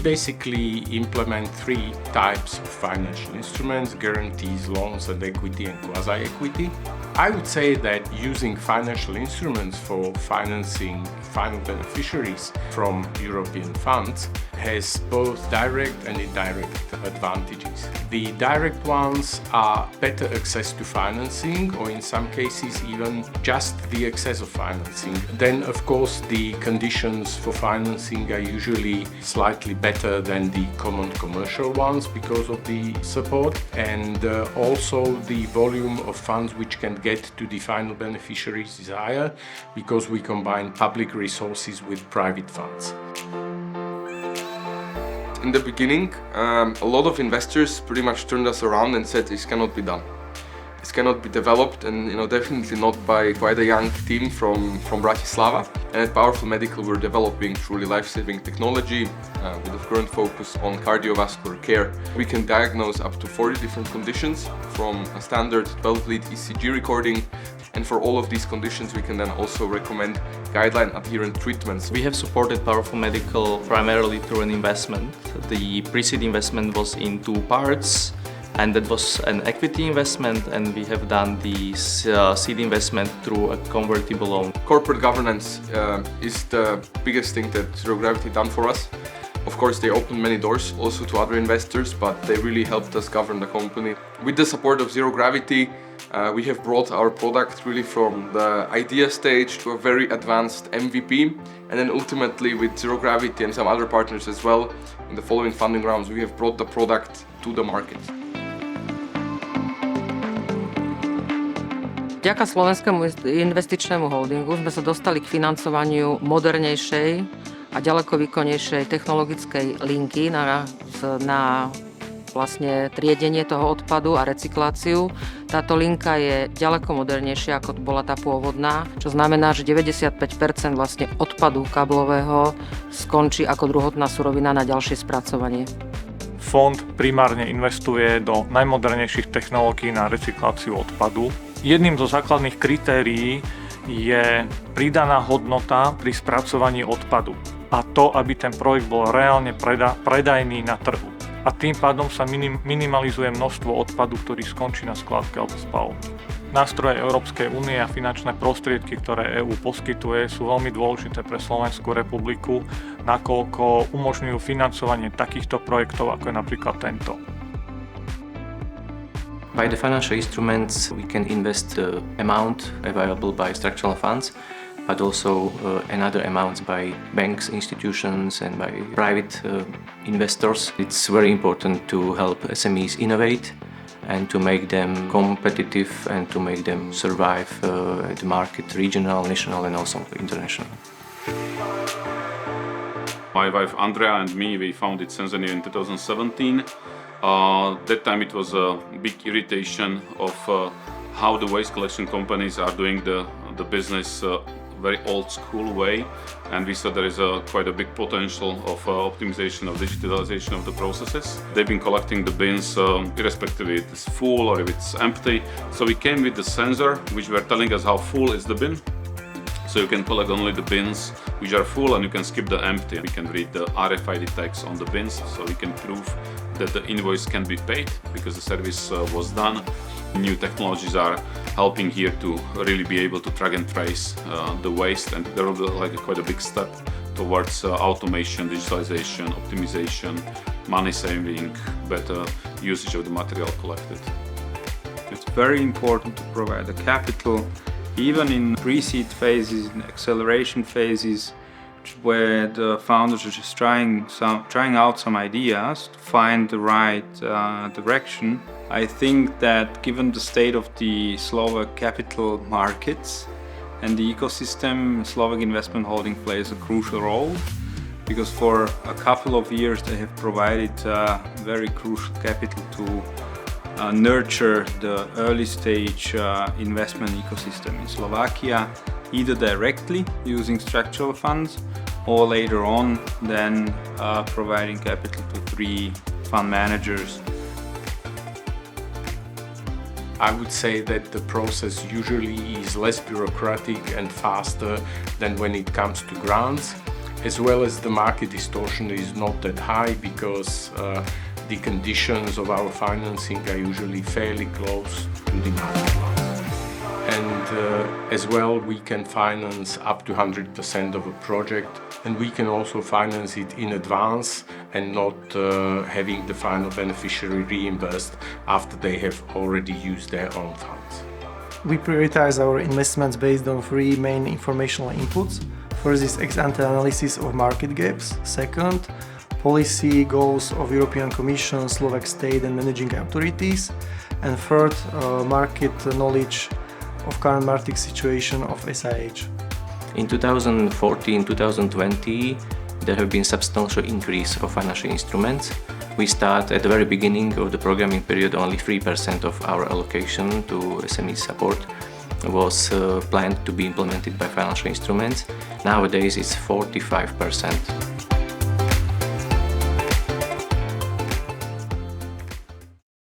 basically implement three types of financial instruments: guarantees, loans, and equity and quasi-equity. I would say that using financial instruments for financing final beneficiaries from European funds has both direct and indirect advantages. The direct ones are better access to financing, or in some cases even just the access of financing. Then of course the conditions for financing are usually slightly better than the common commercial ones because of the support, and also the volume of funds which can get to the final beneficiaries is higher because we combine public resources with private funds. In the beginning, a lot of investors pretty much turned us around and said this cannot be done. This cannot be developed, and definitely not by quite a young team from Bratislava. And at Powerful Medical we're developing truly life-saving technology with a current focus on cardiovascular care. We can diagnose up to 40 different conditions from a standard 12-lead ECG recording, and for all of these conditions we can then also recommend guideline adherent treatments. We have supported Powerful Medical primarily through an investment. The pre-seed investment was in two parts, and that was an equity investment, and we have done the seed investment through a convertible loan. Corporate governance is the biggest thing that Zero Gravity done for us. Of course, they opened many doors also to other investors, but they really helped us govern the company. With the support of Zero Gravity, we have brought our product really from the idea stage to a very advanced MVP, and then ultimately with Zero Gravity and some other partners as well, in the following funding rounds, we have brought the product to the market. Vďaka Slovenskému investičnému holdingu sme sa dostali k financovaniu modernejšej a ďaleko výkonnejšej technologickej linky na vlastne triedenie toho odpadu a recykláciu. Táto linka je ďaleko modernejšia, ako bola tá pôvodná, čo znamená, že 95% vlastne odpadu káblového skončí ako druhotná surovina na ďalšie spracovanie. Fond primárne investuje do najmodernejších technológií na recykláciu odpadu. Jedným zo základných kritérií je pridaná hodnota pri spracovaní odpadu a to, aby ten projekt bol reálne predajný na trhu. A tým pádom sa minimalizuje množstvo odpadu, ktorý skončí na skládke alebo spáľovni. Nástroje Európskej únie a finančné prostriedky, ktoré EÚ poskytuje, sú veľmi dôležité pre Slovenskú republiku, nakoľko umožňujú financovanie takýchto projektov, ako je napríklad tento. By the financial instruments, we can invest the amount available by structural funds, but also another amounts by banks, institutions, and by private investors. It's very important to help SMEs innovate and to make them competitive and to make them survive the market, regional, national, and also international. My wife Andrea and me, we founded Senzenia in 2017. That time it was a big irritation of how the waste collection companies are doing the business very old school way, and we saw there is quite a big potential of optimization of digitalization of the processes. They've been collecting the bins irrespective if it's full or if it's empty. So we came with the sensor which were telling us how full is the bin. So you can collect only the bins which are full and you can skip the empty. We can read the RFID tags on the bins, so we can prove that the invoice can be paid because the service was done. New technologies are helping here to really be able to track and trace the waste, and there will be quite a big step towards automation, digitalization, optimization, money saving, better usage of the material collected. It's very important to provide the capital, even in pre-seed phases, in acceleration phases, where the founders are just trying out some ideas to find the right direction. I think that given the state of the Slovak capital markets and the ecosystem, Slovak Investment Holding plays a crucial role, because for a couple of years they have provided very crucial capital to nurture the early stage investment ecosystem in Slovakia, either directly using structural funds or later on then providing capital to 3 fund managers. I would say that the process usually is less bureaucratic and faster than when it comes to grants. as well as the market distortion is not that high because the conditions of our financing are usually fairly close to the market ones. And as well, we can finance up to 100% of a project, and we can also finance it in advance and not having the final beneficiary reimbursed after they have already used their own funds. We prioritize our investments based on three main informational inputs. First is ex-ante analysis of market gaps. Second, policy goals of European Commission, Slovak state and managing authorities. And third, market knowledge of current market situation of SIH. In 2014-2020, there have been substantial increase of financial instruments. We start at the very beginning of the programming period, only 3% of our allocation to SME support was planned to be implemented by financial instruments. Nowadays it's 45%.